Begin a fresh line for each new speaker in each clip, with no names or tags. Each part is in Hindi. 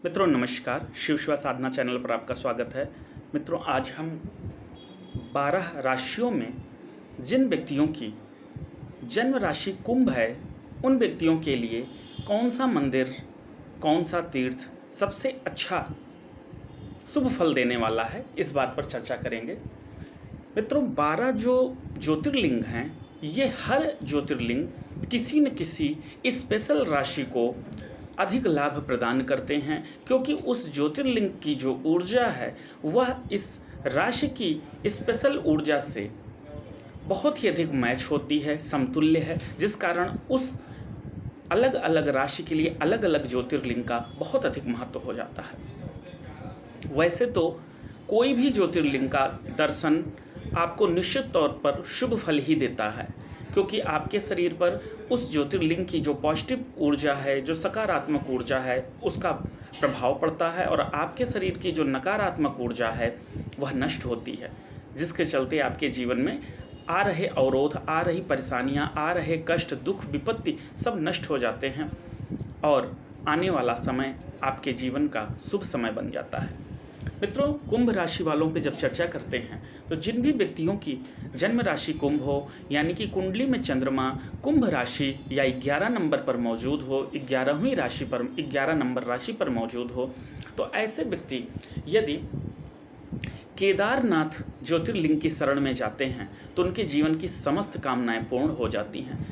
मित्रों नमस्कार, शिव शिवा साधना चैनल पर आपका स्वागत है। मित्रों आज हम 12 राशियों में जिन व्यक्तियों की जन्म राशि कुंभ है, उन व्यक्तियों के लिए कौन सा मंदिर, कौन सा तीर्थ सबसे अच्छा शुभ फल देने वाला है, इस बात पर चर्चा करेंगे। मित्रों 12 जो ज्योतिर्लिंग हैं, ये हर ज्योतिर्लिंग किसी न किसी स्पेशल राशि को अधिक लाभ प्रदान करते हैं, क्योंकि उस ज्योतिर्लिंग की जो ऊर्जा है वह इस राशि की स्पेशल ऊर्जा से बहुत ही अधिक मैच होती है, समतुल्य है, जिस कारण उस अलग अलग राशि के लिए अलग अलग ज्योतिर्लिंग का बहुत अधिक महत्व हो जाता है। वैसे तो कोई भी ज्योतिर्लिंग का दर्शन आपको निश्चित तौर पर शुभ फल ही देता है, क्योंकि आपके शरीर पर उस ज्योतिर्लिंग की जो पॉजिटिव ऊर्जा है, जो सकारात्मक ऊर्जा है, उसका प्रभाव पड़ता है और आपके शरीर की जो नकारात्मक ऊर्जा है वह नष्ट होती है, जिसके चलते आपके जीवन में आ रहे अवरोध, आ रही परेशानियां, आ रहे कष्ट, दुख, विपत्ति सब नष्ट हो जाते हैं और आने वाला समय आपके जीवन का शुभ समय बन जाता है। मित्रों कुंभ राशि वालों पे जब चर्चा करते हैं तो जिन भी व्यक्तियों की जन्म राशि कुंभ हो, यानी कि कुंडली में चंद्रमा कुंभ राशि या 11 नंबर पर मौजूद हो, 11वीं राशि पर 11 नंबर राशि पर मौजूद हो, तो ऐसे व्यक्ति यदि केदारनाथ ज्योतिर्लिंग की शरण में जाते हैं तो उनके जीवन की समस्त कामनाएं पूर्ण हो जाती हैं।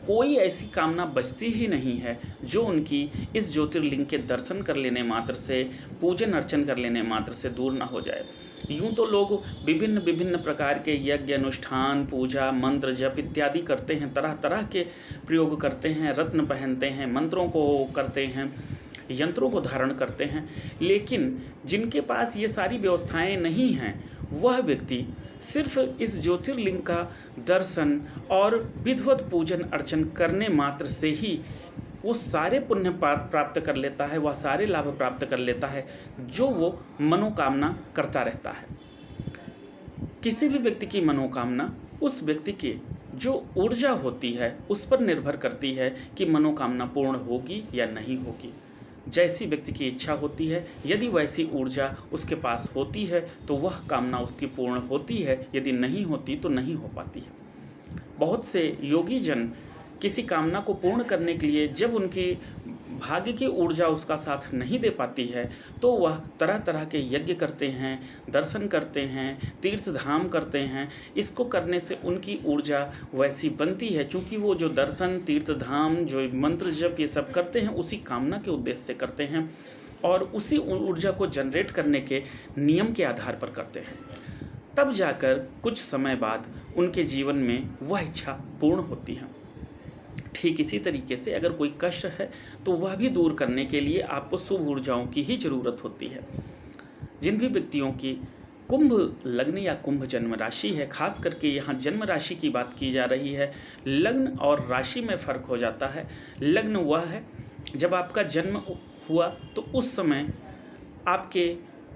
कोई ऐसी कामना बचती ही नहीं है जो उनकी इस ज्योतिर्लिंग के दर्शन कर लेने मात्र से, पूजन अर्चन कर लेने मात्र से दूर ना हो जाए। यूं तो लोग विभिन्न विभिन्न प्रकार के यज्ञ, अनुष्ठान, पूजा, मंत्र जप इत्यादि करते हैं, तरह तरह के प्रयोग करते हैं, रत्न पहनते हैं, मंत्रों को करते हैं, यंत्रों को धारण करते हैं, लेकिन जिनके पास ये सारी व्यवस्थाएं नहीं हैं वह व्यक्ति सिर्फ इस ज्योतिर्लिंग का दर्शन और विधिवत पूजन अर्चन करने मात्र से ही वो सारे पुण्य प्राप्त कर लेता है, वह सारे लाभ प्राप्त कर लेता है जो वो मनोकामना करता रहता है। किसी भी व्यक्ति की मनोकामना उस व्यक्ति की जो ऊर्जा होती है उस पर निर्भर करती है कि मनोकामना पूर्ण होगी या नहीं होगी। जैसी व्यक्ति की इच्छा होती है, यदि वैसी ऊर्जा उसके पास होती है तो वह कामना उसकी पूर्ण होती है, यदि नहीं होती तो नहीं हो पाती है। बहुत से योगी जन किसी कामना को पूर्ण करने के लिए जब उनकी भाग्य की ऊर्जा उसका साथ नहीं दे पाती है तो वह तरह तरह के यज्ञ करते हैं, दर्शन करते हैं, तीर्थ धाम करते हैं। इसको करने से उनकी ऊर्जा वैसी बनती है, चूँकि वो जो दर्शन, तीर्थ धाम, जो मंत्र जप ये सब करते हैं उसी कामना के उद्देश्य से करते हैं और उसी ऊर्जा को जनरेट करने के नियम के आधार पर करते हैं। तब जाकर कुछ समय बाद उनके जीवन में वह इच्छा पूर्ण होती है। ठीक इसी तरीके से अगर कोई कष्ट है तो वह भी दूर करने के लिए आपको शुभ ऊर्जाओं की ही जरूरत होती है। जिन भी व्यक्तियों की कुंभ लग्न या कुंभ जन्म राशि है, खास करके यहाँ जन्म राशि की बात की जा रही है, लग्न और राशि में फ़र्क हो जाता है। लग्न वह है जब आपका जन्म हुआ तो उस समय आपके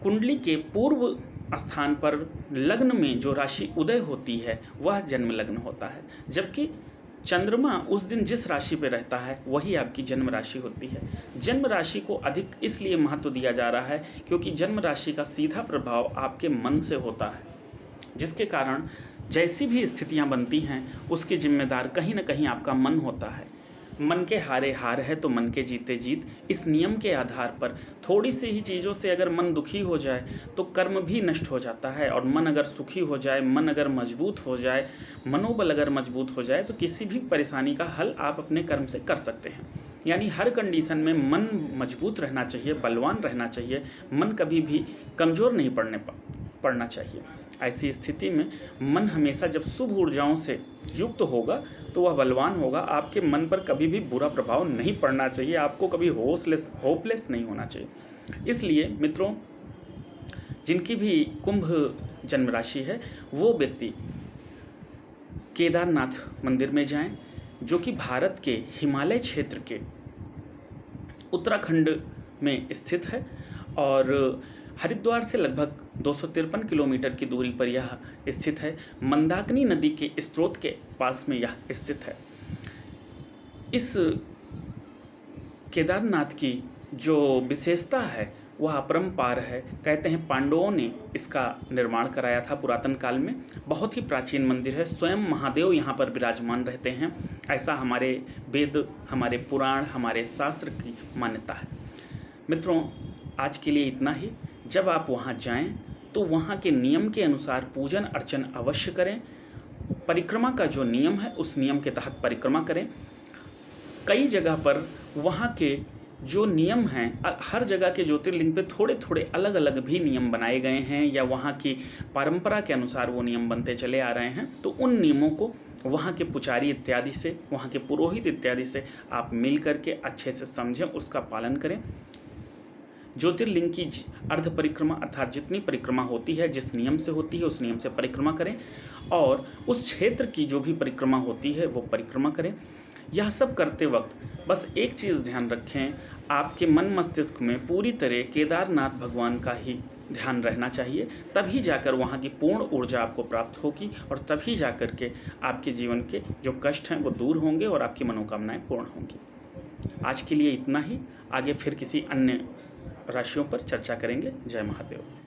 कुंडली के पूर्व स्थान पर लग्न में जो राशि उदय होती है वह जन्म लग्न होता है, जबकि चंद्रमा उस दिन जिस राशि पे रहता है वही आपकी जन्म राशि होती है। जन्म राशि को अधिक इसलिए महत्व दिया जा रहा है क्योंकि जन्म राशि का सीधा प्रभाव आपके मन से होता है, जिसके कारण जैसी भी स्थितियां बनती हैं उसके जिम्मेदार कहीं ना कहीं आपका मन होता है। मन के हारे हार है तो मन के जीते जीत। इस नियम के आधार पर थोड़ी सी ही चीज़ों से अगर मन दुखी हो जाए तो कर्म भी नष्ट हो जाता है, और मन अगर सुखी हो जाए, मन अगर मजबूत हो जाए, मनोबल अगर मजबूत हो जाए तो किसी भी परेशानी का हल आप अपने कर्म से कर सकते हैं। यानी हर कंडीशन में मन मजबूत रहना चाहिए, बलवान रहना चाहिए, मन कभी भी कमज़ोर नहीं पड़ना चाहिए। ऐसी स्थिति में मन हमेशा जब शुभ ऊर्जाओं से युक्त होगा तो वह बलवान होगा। आपके मन पर कभी भी बुरा प्रभाव नहीं पड़ना चाहिए, आपको कभी होपलेस नहीं होना चाहिए। इसलिए मित्रों जिनकी भी कुंभ जन्म राशि है वो व्यक्ति केदारनाथ मंदिर में जाएं, जो कि भारत के हिमालय क्षेत्र के उत्तराखंड में स्थित है और हरिद्वार से लगभग 253 किलोमीटर की दूरी पर यह स्थित है। मंदाकिनी नदी के स्रोत के पास में यह स्थित है। इस केदारनाथ की जो विशेषता है वह अपरंपार है। कहते हैं पांडवों ने इसका निर्माण कराया था पुरातन काल में। बहुत ही प्राचीन मंदिर है, स्वयं महादेव यहाँ पर विराजमान रहते हैं, ऐसा हमारे वेद, हमारे पुराण, हमारे शास्त्र की मान्यता है। मित्रों, आज के लिए इतना ही। जब आप वहाँ जाएं तो वहाँ के नियम के अनुसार पूजन अर्चन अवश्य करें। परिक्रमा का जो नियम है उस नियम के तहत परिक्रमा करें। कई जगह पर वहाँ के जो नियम हैं, हर जगह के ज्योतिर्लिंग पे थोड़े थोड़े अलग अलग भी नियम बनाए गए हैं, या वहाँ की परंपरा के अनुसार वो नियम बनते चले आ रहे हैं। तो उन नियमों को वहाँ के पुजारी इत्यादि से, वहाँ के पुरोहित इत्यादि से आप मिल करके अच्छे से समझें, उसका पालन करें। ज्योतिर्लिंग की अर्ध परिक्रमा अर्थात जितनी परिक्रमा होती है, जिस नियम से होती है उस नियम से परिक्रमा करें, और उस क्षेत्र की जो भी परिक्रमा होती है वो परिक्रमा करें। यह सब करते वक्त बस एक चीज़ ध्यान रखें, आपके मन मस्तिष्क में पूरी तरह केदारनाथ भगवान का ही ध्यान रहना चाहिए। तभी जाकर वहाँ की पूर्ण ऊर्जा आपको प्राप्त होगी, और तभी जाकर के आपके जीवन के जो कष्ट हैं वो दूर होंगे और आपकी मनोकामनाएं पूर्ण होंगी। आज के लिए इतना ही। आगे फिर किसी अन्य राशियों पर चर्चा करेंगे। जय महादेव।